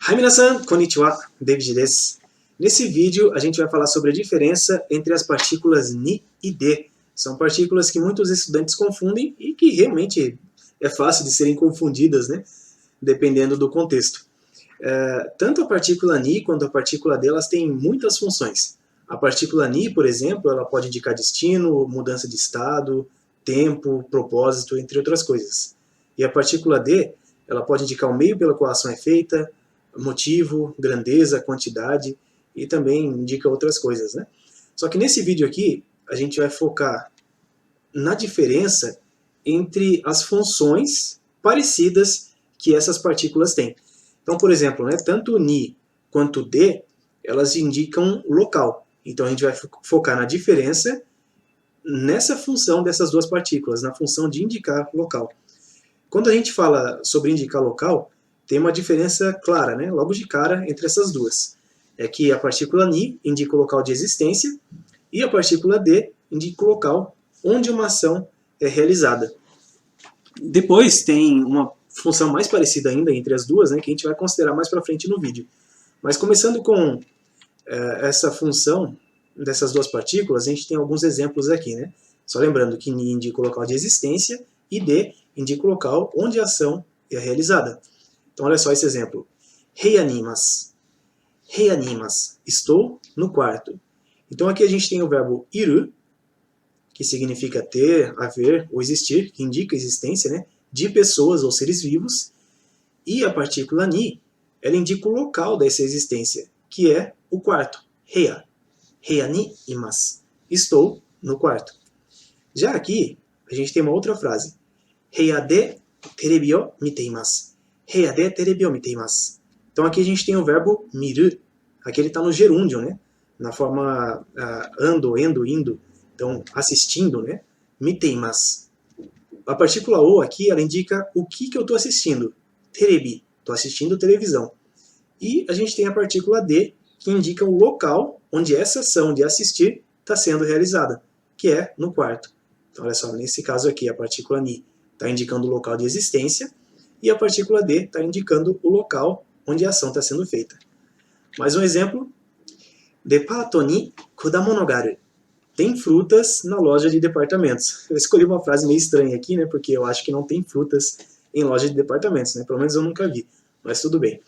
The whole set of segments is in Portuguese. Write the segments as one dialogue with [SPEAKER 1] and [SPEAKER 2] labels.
[SPEAKER 1] Hai minasan, konnichiwa, David desu. Nesse vídeo a gente vai falar sobre a diferença entre as partículas Ni e D. São partículas que muitos estudantes confundem e que realmente é fácil de serem confundidas, né? Dependendo do contexto. Tanto a partícula Ni quanto a partícula D elas têm muitas funções. A partícula Ni, por exemplo, ela pode indicar destino, mudança de estado, tempo, propósito, entre outras coisas. E a partícula D, ela pode indicar o meio pelo qual a ação é feita, motivo, grandeza, quantidade e também indica outras coisas, né? Só que nesse vídeo aqui a gente vai focar na diferença entre as funções parecidas que essas partículas têm. Então, por exemplo, né, tanto Ni quanto D, elas indicam local. Então a gente vai focar na diferença nessa função dessas duas partículas, na função de indicar local. Quando a gente fala sobre indicar local, tem uma diferença clara, né, logo de cara, entre essas duas. É que a partícula Ni indica o local de existência e a partícula D indica o local onde uma ação é realizada. Depois tem uma função mais parecida ainda entre as duas, né, que a gente vai considerar mais para frente no vídeo. Mas começando com essa função dessas duas partículas, a gente tem alguns exemplos aqui, né? Só lembrando que Ni indica o local de existência e D indica o local onde a ação é realizada. Então olha só esse exemplo. Heianimas. Heianimas. Estou no quarto. Então aqui a gente tem o verbo iru, que significa ter, haver ou existir, que indica a existência, né, de pessoas ou seres vivos. E a partícula ni, ela indica o local dessa existência, que é o quarto. Heia. Heia ni imasu. Estou no quarto. Já aqui, a gente tem uma outra frase. Heia de terebi o miteimasu. Heia de terebi o miteimasu. Então aqui a gente tem o verbo miru. Aqui ele está no gerúndio, né? Na forma ando, endo, indo. Então, assistindo, né? Miteimasu. A partícula o aqui, ela indica o que eu estou assistindo. Terebi. Estou assistindo televisão. E a gente tem a partícula de, que indica o local onde essa ação de assistir está sendo realizada, que é no quarto. Então, olha só, nesse caso aqui, a partícula ni está indicando o local de existência e a partícula D está indicando o local onde a ação está sendo feita. Mais um exemplo. Depato ni kudamono ga aru. Tem frutas na loja de departamentos. Eu escolhi uma frase meio estranha aqui, né, porque eu acho que não tem frutas em loja de departamentos, né? Pelo menos eu nunca vi, mas tudo bem.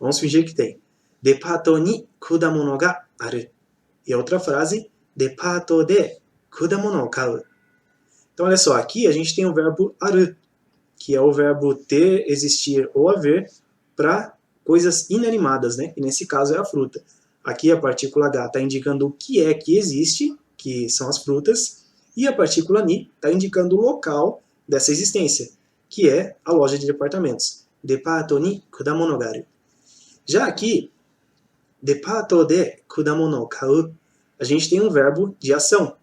[SPEAKER 1] Vamos fingir que tem. Depato ni kudamono ga aru. E a outra frase, depato de kudamono o kau. Então, olha só, aqui a gente tem o verbo aru, que é o verbo ter, existir ou haver para coisas inanimadas, né? E nesse caso é a fruta. Aqui a partícula H está indicando o que é que existe, que são as frutas, e a partícula Ni está indicando o local dessa existência, que é a loja de departamentos. Depato ni kudamono ga aru. Já aqui, depato de kudamono o kau, a gente tem um verbo de ação,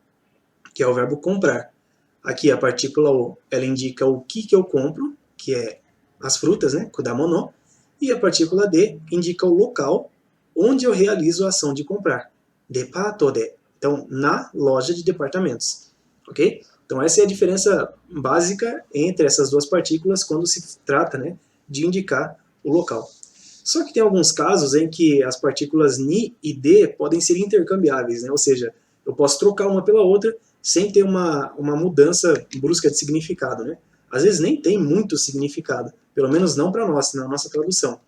[SPEAKER 1] que é o verbo comprar. Aqui a partícula O, ela indica o que eu compro, que é as frutas, né, kudamono, e a partícula D indica o local onde eu realizo a ação de comprar. Depato de. Então, na loja de departamentos. Ok? Então, essa é a diferença básica entre essas duas partículas quando se trata, né, de indicar o local. Só que tem alguns casos em que as partículas Ni e D podem ser intercambiáveis, né? Ou seja, eu posso trocar uma pela outra sem ter uma mudança brusca de significado, né? Às vezes nem tem muito significado, pelo menos não para nós, na nossa tradução.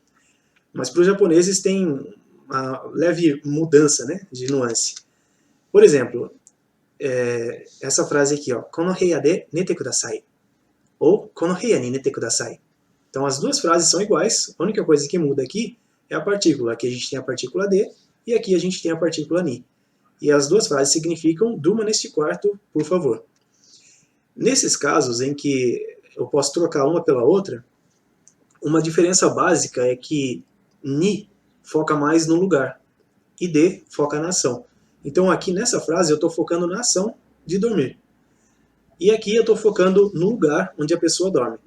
[SPEAKER 1] Mas para os japoneses tem uma leve mudança, né, de nuance. Por exemplo, essa frase aqui, ó, kono heia de nete kudasai, ou kono heia ni nete kudasai. Então as duas frases são iguais, a única coisa que muda aqui é a partícula. Aqui a gente tem a partícula D e aqui a gente tem a partícula ni. E as duas frases significam durma neste quarto, por favor. Nesses casos em que eu posso trocar uma pela outra, uma diferença básica é que Ni foca mais no lugar e D foca na ação. Então aqui nessa frase eu estou focando na ação de dormir. E aqui eu estou focando no lugar onde a pessoa dorme.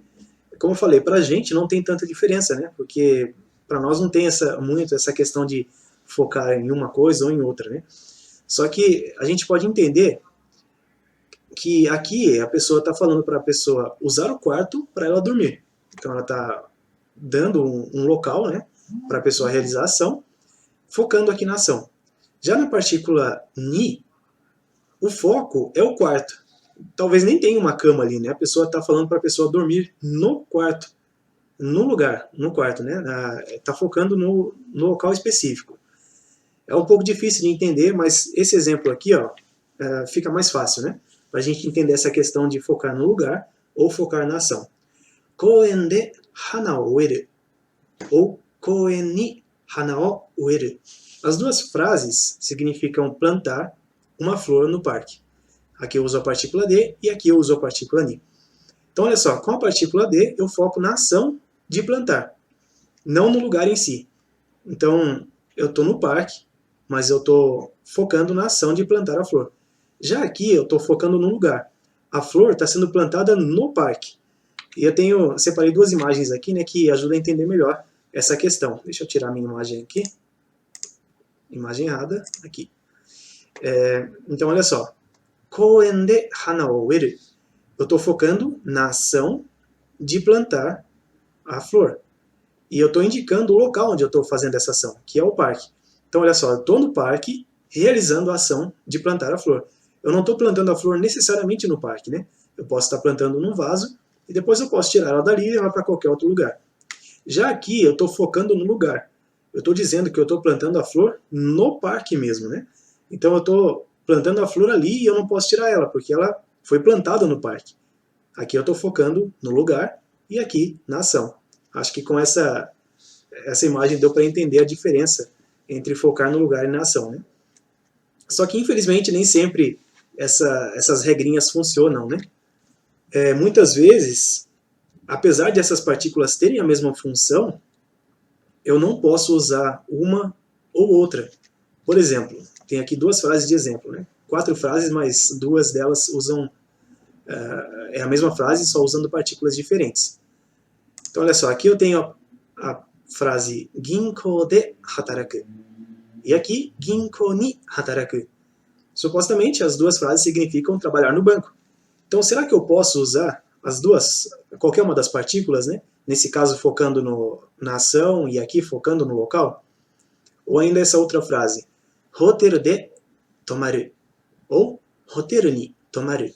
[SPEAKER 1] Como eu falei, para a gente não tem tanta diferença, né? Porque para nós não tem muito essa questão de focar em uma coisa ou em outra, né? Só que a gente pode entender que aqui a pessoa está falando para a pessoa usar o quarto para ela dormir. Então ela está dando um local, né, para a pessoa realizar a ação, focando aqui na ação. Já na partícula ni, o foco é o quarto. Talvez nem tenha uma cama ali, né? A pessoa está falando para a pessoa dormir no quarto, no lugar, no quarto, né? Está focando no local específico. É um pouco difícil de entender, mas esse exemplo aqui, ó, fica mais fácil, né? Para a gente entender essa questão de focar no lugar ou focar na ação. Koen de hana o ueru ou koen ni hana o ueru. As duas frases significam plantar uma flor no parque. Aqui eu uso a partícula de e aqui eu uso a partícula ni. Então, olha só, com a partícula de eu foco na ação de plantar, não no lugar em si. Então, eu estou no parque, mas eu estou focando na ação de plantar a flor. Já aqui eu estou focando no lugar. A flor está sendo plantada no parque. E eu separei duas imagens aqui, né, que ajudam a entender melhor essa questão. Deixa eu tirar a minha imagem aqui. Imagem errada, aqui. Então, olha só. Koen de hana o ueru. Eu estou focando na ação de plantar a flor. E eu estou indicando o local onde eu estou fazendo essa ação, que é o parque. Então, olha só, eu estou no parque realizando a ação de plantar a flor. Eu não estou plantando a flor necessariamente no parque, né? Eu posso estar plantando num vaso e depois eu posso tirar ela dali e levar para qualquer outro lugar. Já aqui eu estou focando no lugar. Eu estou dizendo que eu estou plantando a flor no parque mesmo, né? Então eu estou plantando a flor ali e eu não posso tirar ela, porque ela foi plantada no parque. Aqui eu estou focando no lugar e aqui na ação. Acho que com essa imagem deu para entender a diferença entre focar no lugar e na ação, né? Só que infelizmente nem sempre essas regrinhas funcionam, né? Muitas vezes, apesar de essas partículas terem a mesma função, eu não posso usar uma ou outra. Por exemplo, tem aqui duas frases de exemplo, né? 4 frases, mas 2 delas usam a mesma frase, só usando partículas diferentes. Então, olha só, aqui eu tenho a frase ginko de hataraku. E aqui, ginko ni hataraku. Supostamente, as duas frases significam trabalhar no banco. Então, será que eu posso usar as duas, qualquer uma das partículas, né? Nesse caso, focando na ação e aqui focando no local? Ou ainda essa outra frase, hoteru de tomaru. Ou hoteru ni tomaru.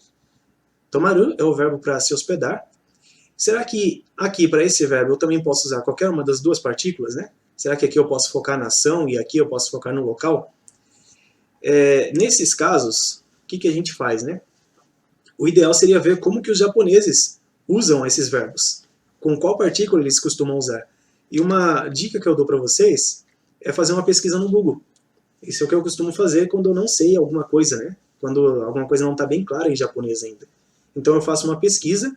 [SPEAKER 1] Tomaru é o verbo para se hospedar. Será que aqui, para esse verbo, eu também posso usar qualquer uma das duas partículas, né? Será que aqui eu posso focar na ação e aqui eu posso focar no local? Nesses casos, o que a gente faz, né? O ideal seria ver como que os japoneses usam esses verbos. Com qual partícula eles costumam usar. E uma dica que eu dou para vocês é fazer uma pesquisa no Google. Isso é o que eu costumo fazer quando eu não sei alguma coisa, né? Quando alguma coisa não está bem clara em japonês ainda. Então eu faço uma pesquisa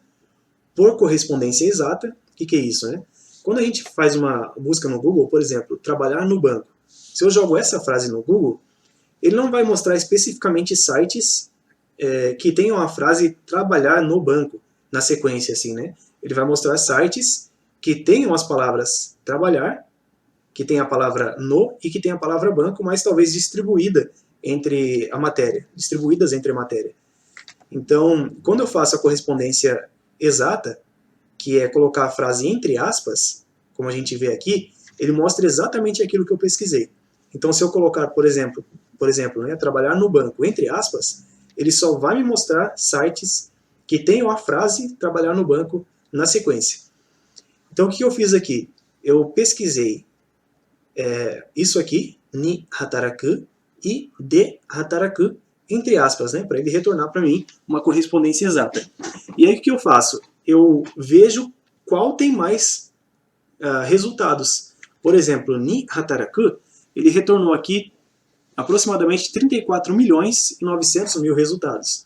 [SPEAKER 1] por correspondência exata. O que é isso, né? Quando a gente faz uma busca no Google, por exemplo, trabalhar no banco, se eu jogo essa frase no Google, ele não vai mostrar especificamente sites que tenham a frase trabalhar no banco, na sequência, assim, né? Ele vai mostrar sites que tenham as palavras trabalhar, que tem a palavra no e que tem a palavra banco, mas talvez distribuídas entre a matéria. Então, quando eu faço a correspondência exata, que é colocar a frase entre aspas, como a gente vê aqui, ele mostra exatamente aquilo que eu pesquisei. Então, se eu colocar, por exemplo, né, trabalhar no banco, entre aspas, ele só vai me mostrar sites que tenham a frase trabalhar no banco na sequência. Então, o que eu fiz aqui? Eu pesquisei isso aqui, ni hataraku, e de hataraku, entre aspas, né, para ele retornar para mim uma correspondência exata. E aí o que eu faço? Eu vejo qual tem mais resultados. Por exemplo, ni hataraku, ele retornou aqui aproximadamente 34 milhões e 900 mil resultados.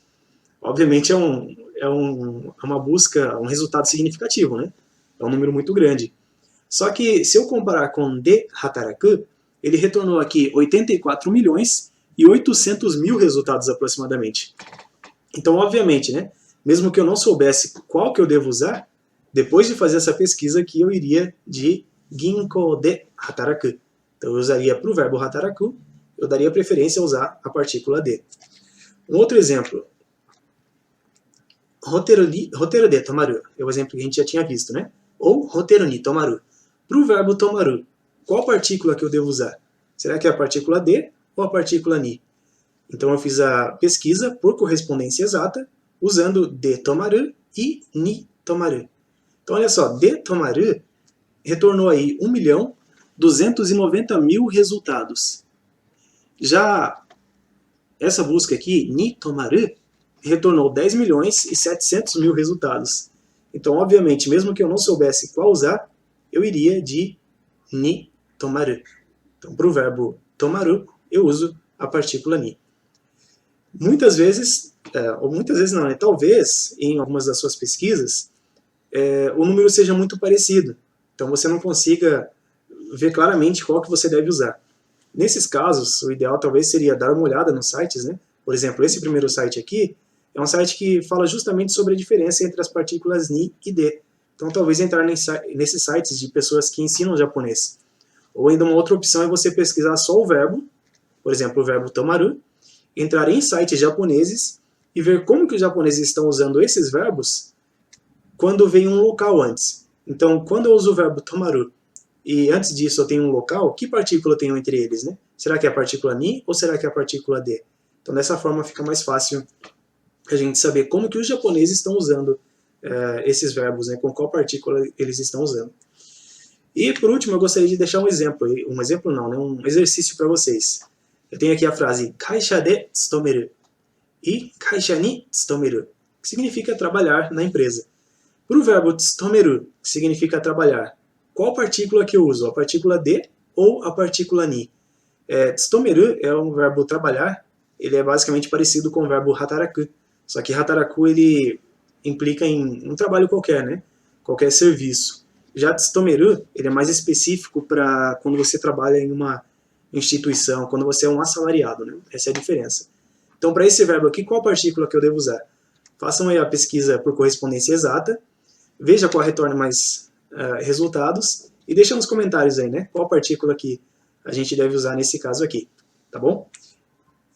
[SPEAKER 1] Obviamente é uma busca, um resultado significativo, né? É um número muito grande. Só que se eu comparar com de hataraku, ele retornou aqui 84 milhões e 800 mil resultados aproximadamente. Então, obviamente, né? Mesmo que eu não soubesse qual que eu devo usar, depois de fazer essa pesquisa aqui, eu iria de ginko de hataraku. Então, eu usaria para o verbo hataraku, eu daria preferência a usar a partícula de. Um outro exemplo. Hoteru de tomaru. É o exemplo que a gente já tinha visto, né? Ou hoteru ni tomaru. Para o verbo tomaru, qual partícula que eu devo usar? Será que é a partícula D ou a partícula Ni? Então eu fiz a pesquisa por correspondência exata, usando D tomaru e Ni tomaru. Então olha só, D tomaru retornou aí 1.290.000 resultados. Já essa busca aqui, Ni tomaru, retornou 10.700.000 resultados. Então, obviamente, mesmo que eu não soubesse qual usar, eu iria de Ni tomaru. Então, para o verbo tomaru, eu uso a partícula Ni. Muitas vezes, ou muitas vezes não, né? Talvez, em algumas das suas pesquisas, o número seja muito parecido. Então, você não consiga ver claramente qual que você deve usar. Nesses casos, o ideal talvez seria dar uma olhada nos sites, né? Por exemplo, esse primeiro site aqui é um site que fala justamente sobre a diferença entre as partículas Ni e D. Então, talvez entrar nesses sites de pessoas que ensinam japonês. Ou ainda uma outra opção é você pesquisar só o verbo, por exemplo, o verbo tomaru, entrar em sites japoneses e ver como que os japoneses estão usando esses verbos quando vem um local antes. Então, quando eu uso o verbo tomaru e antes disso eu tenho um local, que partícula eu tenho entre eles, né? Será que é a partícula Ni ou será que é a partícula D? Então, dessa forma fica mais fácil a gente saber como que os japoneses estão usando esses verbos, né? Com qual partícula eles estão usando. E, por último, eu gostaria de deixar um exemplo não, né? Um exercício para vocês. Eu tenho aqui a frase kaisha de tsutomeru e kaisha ni tsutomeru, que significa trabalhar na empresa. Para o verbo tsutomeru, que significa trabalhar, qual partícula que eu uso? A partícula D ou a partícula Ni? Tsutomeru é um verbo trabalhar, ele é basicamente parecido com o verbo hataraku, só que hataraku ele implica em um trabalho qualquer, né? Qualquer serviço. Já tsutomeru, ele é mais específico para quando você trabalha em uma instituição, quando você é um assalariado, né? Essa é a diferença. Então, para esse verbo aqui, qual partícula que eu devo usar? Façam aí a pesquisa por correspondência exata, veja qual retorna mais resultados e deixa nos comentários aí, né? Qual partícula que a gente deve usar nesse caso aqui, tá bom?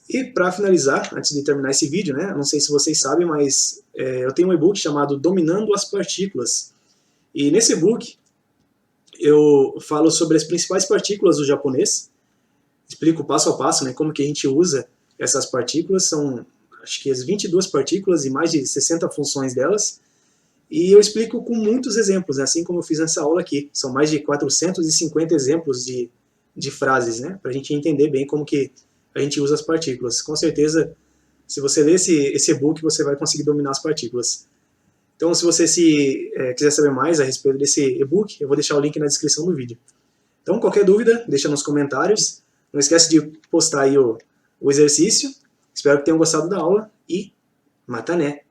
[SPEAKER 1] E para finalizar, antes de terminar esse vídeo, né? Não sei se vocês sabem, mas eu tenho um e-book chamado Dominando as Partículas. E nesse e-book eu falo sobre as principais partículas do japonês, explico passo a passo, né, como que a gente usa essas partículas, são acho que as 22 partículas e mais de 60 funções delas, e eu explico com muitos exemplos, né, assim como eu fiz nessa aula aqui, são mais de 450 exemplos de frases, né, para a gente entender bem como que a gente usa as partículas. Com certeza, se você ler esse e-book, você vai conseguir dominar as partículas. Então, se você quiser saber mais a respeito desse e-book, eu vou deixar o link na descrição do vídeo. Então, qualquer dúvida, deixa nos comentários. Não esquece de postar aí o exercício. Espero que tenham gostado da aula e mata né!